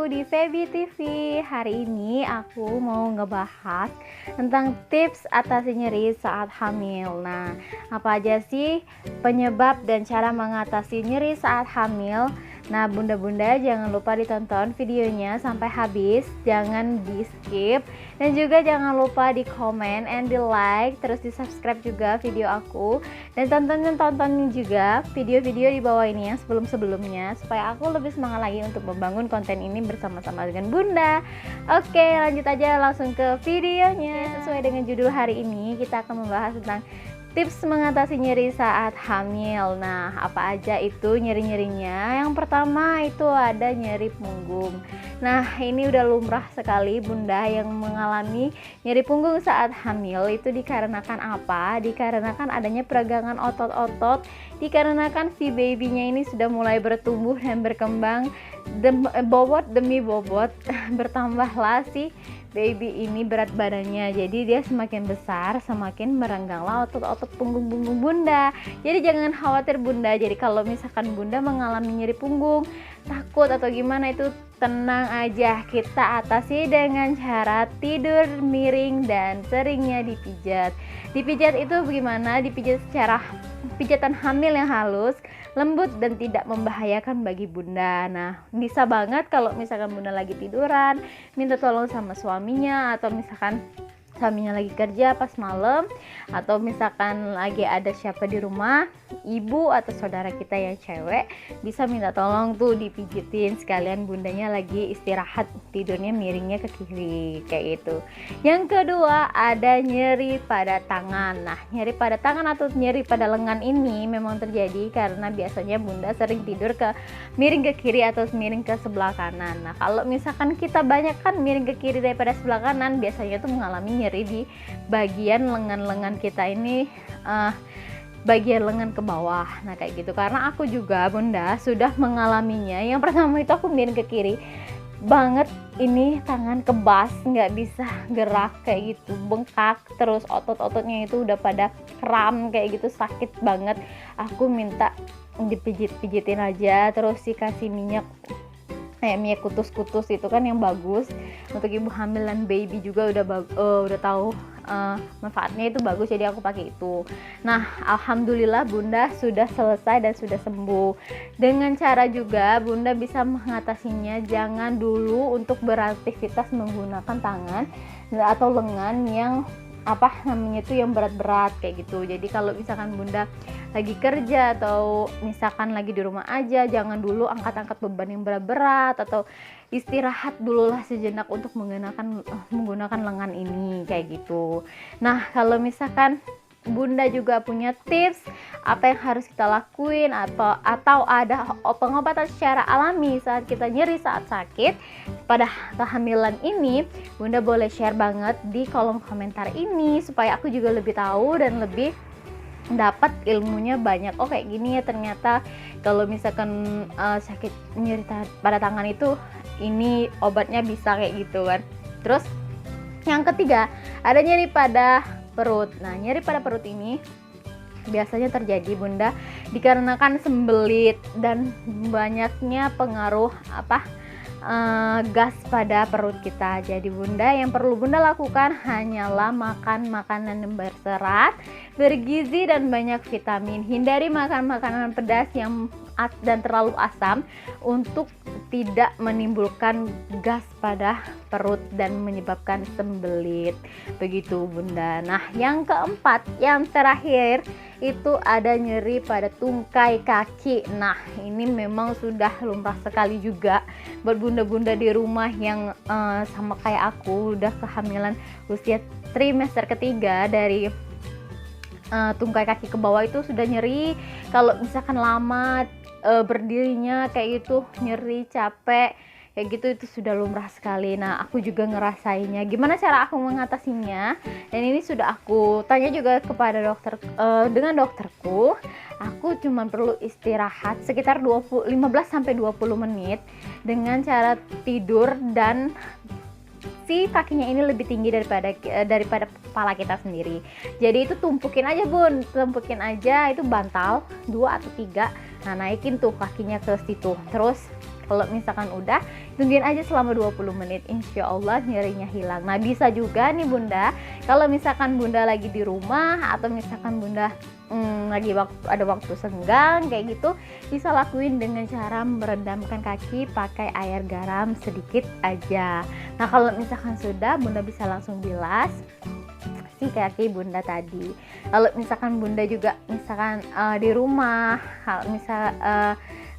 aku di Feby TV. Hari ini aku mau ngebahas tentang tips atasi nyeri saat hamil. Nah, apa aja sih penyebab dan cara mengatasi nyeri saat hamil? Nah, bunda-bunda jangan lupa ditonton videonya sampai habis, jangan di skip, dan juga jangan lupa di komen and di like, terus di subscribe juga video aku, dan tontonin juga video-video di bawah ini yang sebelum-sebelumnya, supaya aku lebih semangat lagi untuk membangun konten ini bersama-sama dengan bunda. Oke, lanjut aja langsung ke videonya. Sesuai dengan judul hari ini, kita akan membahas tentang tips mengatasi nyeri saat hamil. Nah, apa aja itu nyeri-nyerinya? Yang pertama itu ada nyeri punggung. Nah, ini udah lumrah sekali bunda yang mengalami nyeri punggung saat hamil. Itu dikarenakan apa? Dikarenakan adanya peragangan otot-otot, dikarenakan si babynya ini sudah mulai bertumbuh dan berkembang bobot demi bobot. Bertambahlah si baby ini berat badannya, jadi dia semakin besar semakin merengganglah otot-otot punggung bunda. Jadi jangan khawatir bunda, jadi kalau misalkan bunda mengalami nyeri punggung, takut atau gimana, itu tenang aja, kita atasi dengan cara tidur miring dan seringnya dipijat. Dipijat itu bagaimana? Dipijat secara pijatan hamil yang halus, lembut dan tidak membahayakan bagi bunda. Nah, bisa banget kalau misalkan bunda lagi tiduran, minta tolong sama suaminya, atau misalkan suaminya lagi kerja pas malam, atau misalkan lagi ada siapa di rumah, ibu atau saudara kita yang cewek, bisa minta tolong tuh dipijitin sekalian bundanya lagi istirahat, tidurnya miringnya ke kiri kayak gitu. Yang kedua ada nyeri pada tangan. Nah, nyeri pada tangan atau nyeri pada lengan ini memang terjadi karena biasanya bunda sering tidur miring ke kiri atau miring ke sebelah kanan. Nah, kalau misalkan kita banyak kan miring ke kiri daripada sebelah kanan, biasanya tuh mengalami nyeri di bagian lengan-lengan kita ini, bagian lengan ke bawah. Nah, kayak gitu. Karena aku juga bunda sudah mengalaminya. Yang pertama itu aku miring ke kiri banget, ini tangan kebas, nggak bisa gerak kayak gitu, bengkak, terus otot-ototnya itu udah pada kram kayak gitu, sakit banget. Aku minta dipijit-pijitin aja, terus dikasih minyak kutus-kutus itu kan yang bagus untuk ibu hamil dan baby juga, udah tahu manfaatnya itu bagus, jadi aku pakai itu. Nah, alhamdulillah bunda sudah selesai dan sudah sembuh. Dengan cara juga bunda bisa mengatasinya, jangan dulu untuk beraktivitas menggunakan tangan atau lengan yang yang berat-berat kayak gitu. Jadi kalau misalkan bunda lagi kerja atau misalkan lagi di rumah aja, jangan dulu angkat-angkat beban yang berat-berat, atau istirahat dululah sejenak untuk menggunakan lengan ini kayak gitu. Nah, kalau misalkan bunda juga punya tips apa yang harus kita lakuin, atau ada pengobatan secara alami saat kita nyeri saat sakit pada kehamilan ini, bunda boleh share banget di kolom komentar ini supaya aku juga lebih tahu dan lebih dapat ilmunya banyak. Oh, kayak gini ya ternyata kalau misalkan sakit nyeri pada tangan itu ini obatnya bisa kayak gitu kan. Terus yang ketiga ada nyeri pada perut. Nah, nyeri pada perut ini biasanya terjadi bunda dikarenakan sembelit dan banyaknya pengaruh gas pada perut kita. Jadi bunda, yang perlu bunda lakukan hanyalah makan makanan yang berserat, bergizi dan banyak vitamin. Hindari makan makanan pedas dan terlalu asam untuk tidak menimbulkan gas pada perut dan menyebabkan sembelit. Begitu bunda. Nah, yang keempat, yang terakhir itu ada nyeri pada tungkai kaki. Nah, ini memang sudah lumrah sekali juga buat bunda-bunda di rumah yang sama kayak aku udah kehamilan usia trimester ketiga. Dari tungkai kaki ke bawah itu sudah nyeri. Kalau misalkan lama berdirinya kayak gitu, nyeri, capek kayak gitu, itu sudah lumrah sekali. Nah, aku juga ngerasainnya. Gimana cara aku mengatasinya? Dan ini sudah aku tanya juga kepada dokter, dengan dokterku. Aku cuma perlu istirahat sekitar 15 sampai 20 menit dengan cara tidur, dan si kakinya ini lebih tinggi daripada kepala kita sendiri. Jadi itu tumpukin aja bun, itu bantal 2 atau 3. Nah, naikin tuh kakinya ke situ. Terus Kalau misalkan udah, tungguin aja selama 20 menit, insya Allah nyerinya hilang. Nah bisa juga nih bunda, kalau misalkan bunda lagi di rumah atau misalkan bunda lagi ada waktu senggang kayak gitu, bisa lakuin dengan cara merendamkan kaki pakai air garam sedikit aja. Nah kalau misalkan sudah, bunda bisa langsung bilas si kaki bunda tadi. Kalau misalkan bunda juga misalkan di rumah, misal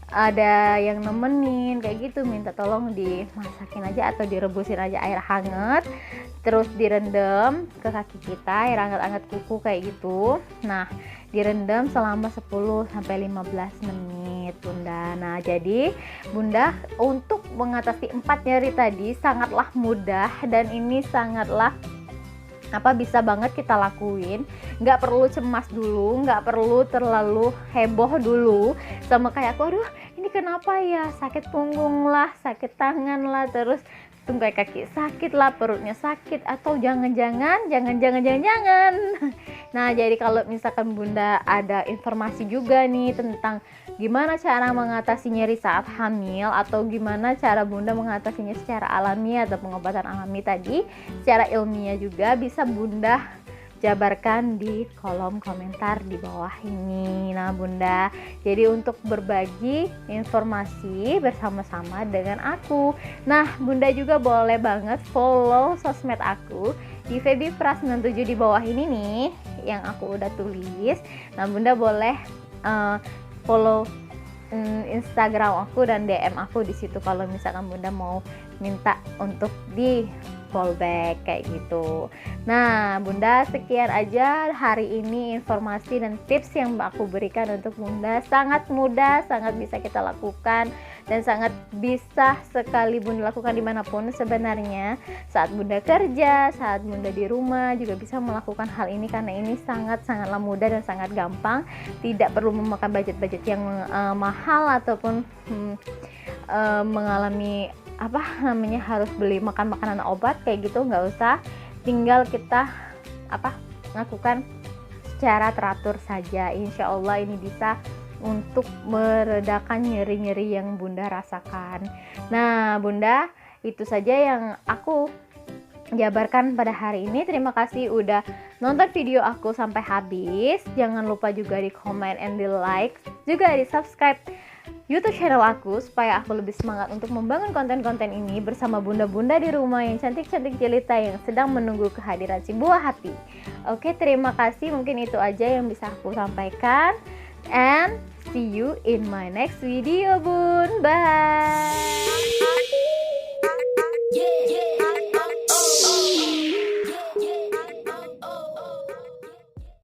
ada yang nemenin kayak gitu, minta tolong dimasakin aja atau direbusin aja air hangat, terus direndam ke kaki kita, air hangat-hangat kuku kayak gitu. Nah direndam selama 10-15 menit bunda. Nah jadi bunda untuk mengatasi 4 nyeri tadi sangatlah mudah, dan ini sangatlah bisa banget kita lakuin. Nggak perlu cemas dulu, nggak perlu terlalu heboh dulu sama kayak aku, aduh ini kenapa ya, sakit punggung lah, sakit tangan lah, terus tungkai kaki sakit lah, perutnya sakit, atau jangan. Nah jadi kalau misalkan bunda ada informasi juga nih tentang gimana cara mengatasi nyeri saat hamil, atau gimana cara bunda mengatasinya secara alami atau pengobatan alami tadi secara ilmiah juga, bisa bunda jabarkan di kolom komentar di bawah ini. Nah bunda, jadi untuk berbagi informasi bersama-sama dengan aku. Nah bunda juga boleh banget follow sosmed aku di Febipra97 di bawah ini nih yang aku udah tulis. Nah bunda boleh follow Instagram aku dan DM aku di situ kalau misalkan bunda mau minta untuk di fallback kayak gitu. Nah bunda, sekian aja hari ini informasi dan tips yang aku berikan untuk bunda. Sangat mudah, sangat bisa kita lakukan, dan sangat bisa sekali bunda lakukan dimanapun sebenarnya. Saat bunda kerja, saat bunda di rumah juga bisa melakukan hal ini, karena ini sangatlah mudah dan sangat gampang. Tidak perlu memakan budget yang mahal ataupun mengalami harus beli makan makanan obat kayak gitu, nggak usah. Tinggal kita lakukan secara teratur saja. Insya Allah ini bisa untuk meredakan nyeri-nyeri yang bunda rasakan. Nah bunda, itu saja yang aku jabarkan pada hari ini. Terima kasih udah nonton video aku sampai habis. Jangan lupa juga di comment and di like, juga di subscribe YouTube channel aku supaya aku lebih semangat untuk membangun konten-konten ini bersama bunda-bunda di rumah yang cantik-cantik jelita yang sedang menunggu kehadiran si buah hati. Oke, terima kasih. Mungkin itu aja yang bisa aku sampaikan, and see you in my next video bun. Bye.